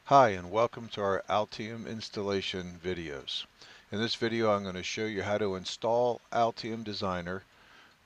Hi, and welcome to our Altium installation videos. In this video I'm going to show you how to install Altium Designer.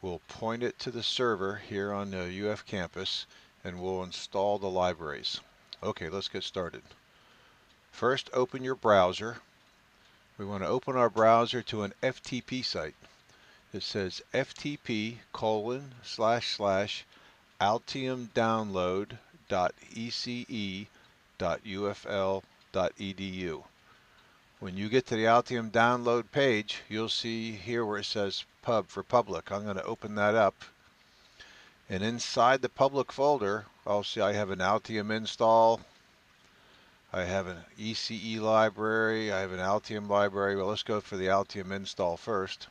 We'll point it to the server here on the UF campus and we'll install the libraries. Okay, let's get started. First, open your browser. We want to open our browser to an FTP site. It says ftp://altiumdownload.ece.ufl.edu. When you get to the Altium download page, you'll see here where it says pub for public. I'm going to open that up. And inside the public folder, I'll see I have an Altium install. I have an ECE library. I have an Altium library. Well, let's go for the Altium install first.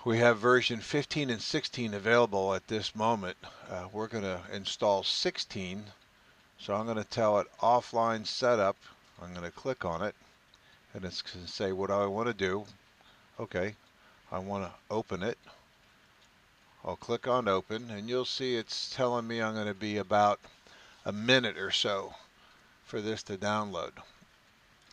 We have version 15 and 16 available at this moment. We're going to install 16. So I'm going to tell it offline setup. I'm going to click on it. And it's going to say what I want to do. Okay, I want to open it. I'll click on open and you'll see it's telling me I'm going to be about a minute or so for this to download.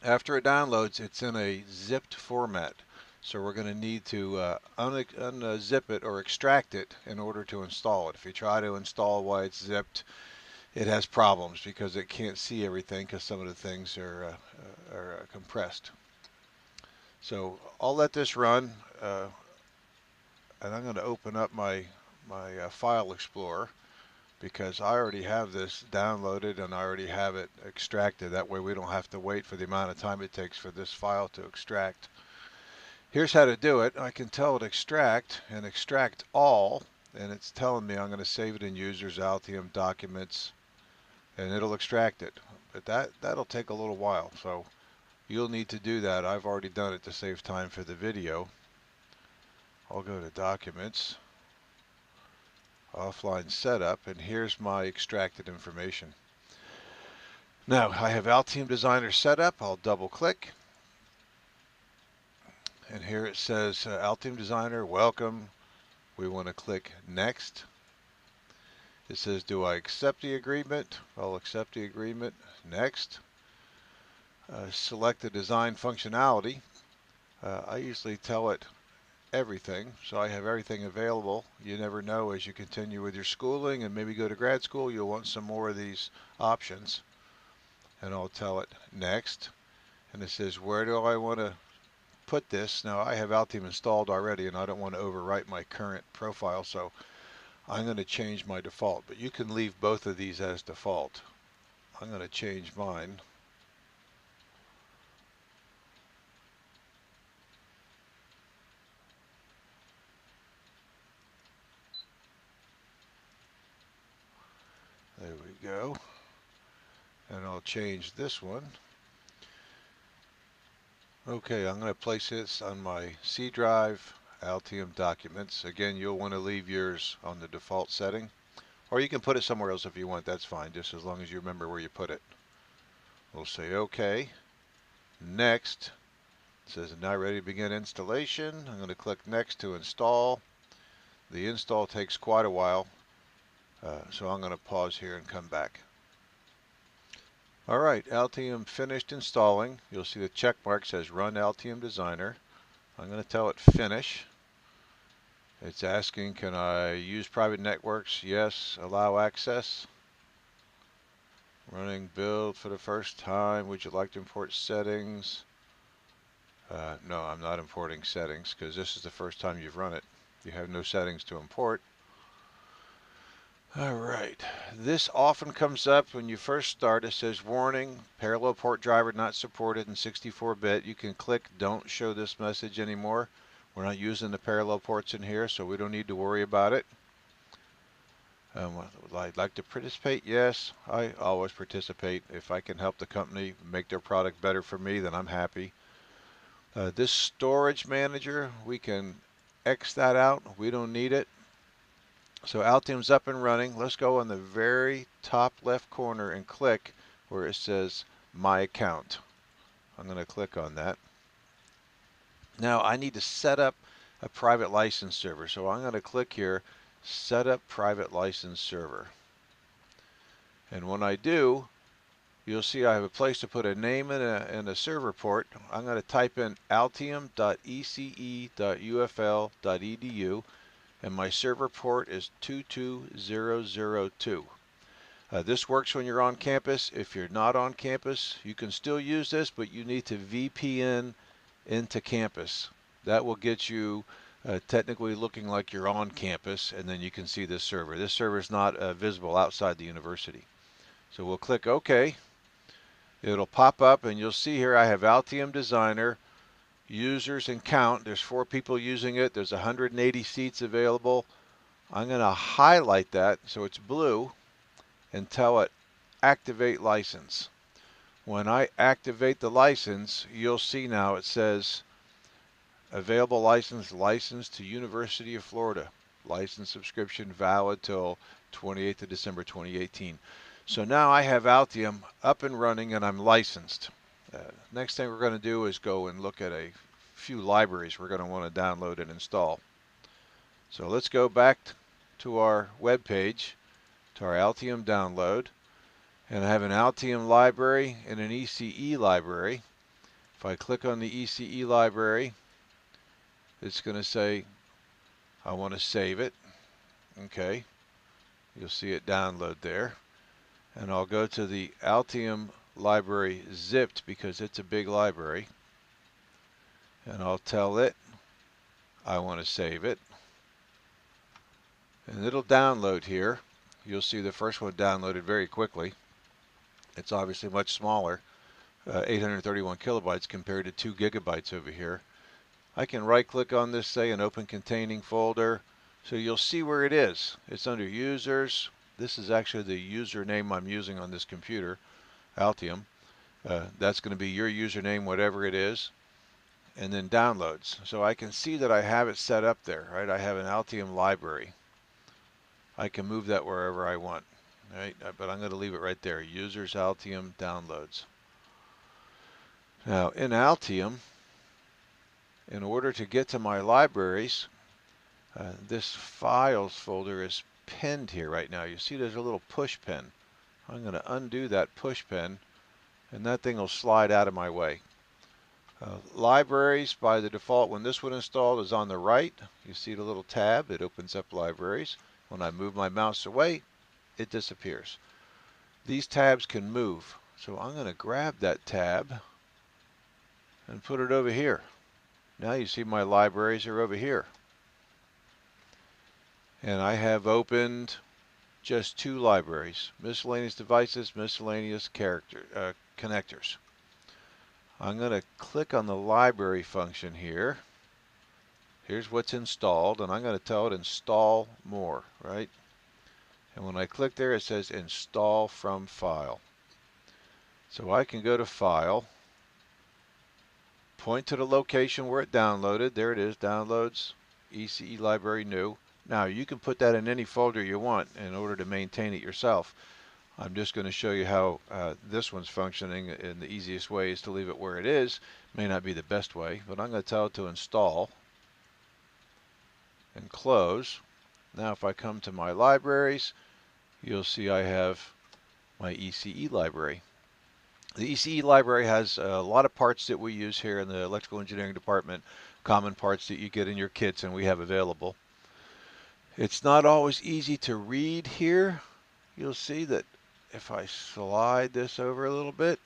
After it downloads, it's in a zipped format. So we're going to need to unzip it or extract it in order to install it. If you try to install while it's zipped, it has problems because it can't see everything because some of the things are compressed. So I'll let this run, and I'm going to open up my File Explorer because I already have this downloaded and I already have it extracted. That way we don't have to wait for the amount of time it takes for this file to extract. Here's how to do it. I can tell it extract and extract all, and it's telling me I'm going to save it in users, Altium, documents, and it'll extract it. But that'll take a little while, so you'll need to do that. I've already done it to save time for the video. I'll go to documents, offline setup, and here's my extracted information. Now I have Altium Designer set up. I'll double click. And here it says Altium Designer, welcome. We want to click next. It says, do I accept the agreement? I'll accept the agreement. Next. Select the design functionality. I usually tell it everything, so I have everything available. You never know, as you continue with your schooling and maybe go to grad school, you'll want some more of these options. And I'll tell it next. And it says, where do I want to put this? Now I have Altium installed already and I don't want to overwrite my current profile, so I'm going to change my default, but you can leave both of these as default. I'm going to change mine. There we go. And I'll change this one. Okay, I'm going to place this on my C drive, Altium documents. Again, you'll want to leave yours on the default setting, or you can put it somewhere else if you want. That's fine, just as long as you remember where you put it. We'll say OK. Next. It says now ready to begin installation. I'm going to click next to install. The install takes quite a while, so I'm going to pause here and come back. Alright, Altium finished installing. You'll see the check mark says Run Altium Designer. I'm going to tell it Finish. It's asking, can I use private networks? Yes. Allow access. Running build for the first time. Would you like to import settings? No, I'm not importing settings because this is the first time you've run it. You have no settings to import. Alright, this often comes up when you first start. It says warning, parallel port driver not supported in 64-bit. You can click don't show this message anymore. We're not using the parallel ports in here, so we don't need to worry about it. Would I like to participate? Yes, I always participate. If I can help the company make their product better for me, then I'm happy. This storage manager, we can X that out. We don't need it. So Altium's up and running. Let's go on the very top left corner and click where it says My Account. I'm going to click on that. Now I need to set up a private license server. So I'm going to click here, Set up Private License Server. And when I do, you'll see I have a place to put a name and a server port. I'm going to type in altium.ece.ufl.edu, and my server port is 22002. This works when you're on campus. If you're not on campus, you can still use this, but you need to VPN into campus. That will get you technically looking like you're on campus, and then you can see this server. This server is not visible outside the university. So we'll click OK. It'll pop up, and you'll see here I have Altium Designer, users, and count. There's 4 people using it. There's 180 seats available. I'm going to highlight that so it's blue and tell it activate license. When I activate the license, you'll see now it says available license to University of Florida. License subscription valid till 28th of December 2018. So now I have Altium up and running and I'm licensed. Next thing we're going to do is go and look at a few libraries we're going to want to download and install. So let's go back to our web page, to our Altium download, and I have an Altium library and an ECE library. If I click on the ECE library, it's going to say I want to save it. Okay, you'll see it download there, and I'll go to the Altium library zipped because it's a big library, and I'll tell it I want to save it, and it'll download here. You'll see the first one downloaded very quickly. It's obviously much smaller, 831 kilobytes compared to 2 gigabytes over here. I can right click on this, say an open containing folder, so you'll see where it is. It's under users. This is actually the username I'm using on this computer, Altium. That's going to be your username, whatever it is, and then downloads. So I can see that I have it set up there, right? I have an Altium library. I can move that wherever I want, right? But I'm going to leave it right there, users Altium downloads. Now in Altium, in order to get to my libraries, this files folder is pinned here right now. You see there's a little push pin. I'm going to undo that push pin, and that thing will slide out of my way. Libraries, by the default, when this one installed, is on the right. You see the little tab, it opens up libraries. When I move my mouse away, it disappears. These tabs can move, so I'm going to grab that tab and put it over here. Now you see my libraries are over here. And I have opened just 2 libraries, miscellaneous devices, miscellaneous connectors. I'm going to click on the library function here. Here's what's installed, and I'm going to tell it install more, right? And when I click there, it says install from file. So I can go to file, point to the location where it downloaded. There it is, downloads, ECE library new. Now you can put that in any folder you want in order to maintain it yourself. I'm just going to show you how this one's functioning, and the easiest way is to leave it where it is. May not be the best way, but I'm going to tell it to install and close. Now if I come to my libraries, you'll see I have my ECE library. The ECE library has a lot of parts that we use here in the electrical engineering department, common parts that you get in your kits and we have available. It's not always easy to read here. You'll see that if I slide this over a little bit,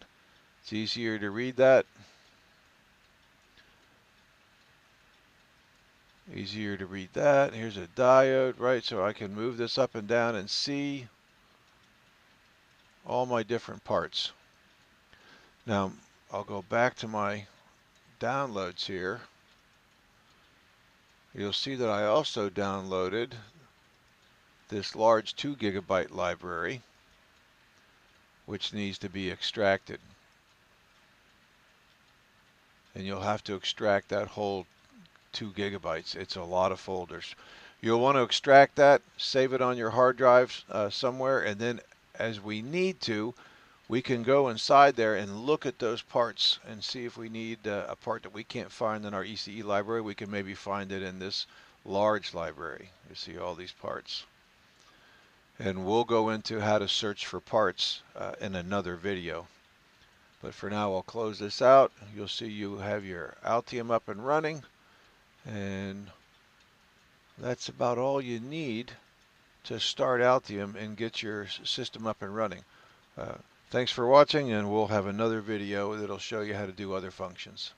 it's easier to read that. Easier to read that. Here's a diode, right? So I can move this up and down and see all my different parts. Now I'll go back to my downloads here. You'll see that I also downloaded this large 2 gigabyte library, which needs to be extracted. And you'll have to extract that whole 2 gigabytes. It's a lot of folders. You'll want to extract that, save it on your hard drive somewhere, and then as we need to, we can go inside there and look at those parts and see if we need a part that we can't find in our ECE library. We can maybe find it in this large library. You see all these parts. and we'll go into how to search for parts in another video. But for now, I'll close this out. You'll see you have your Altium up and running, and that's about all you need to start Altium and get your system up and running. Thanks for watching, and we'll have another video that'll show you how to do other functions.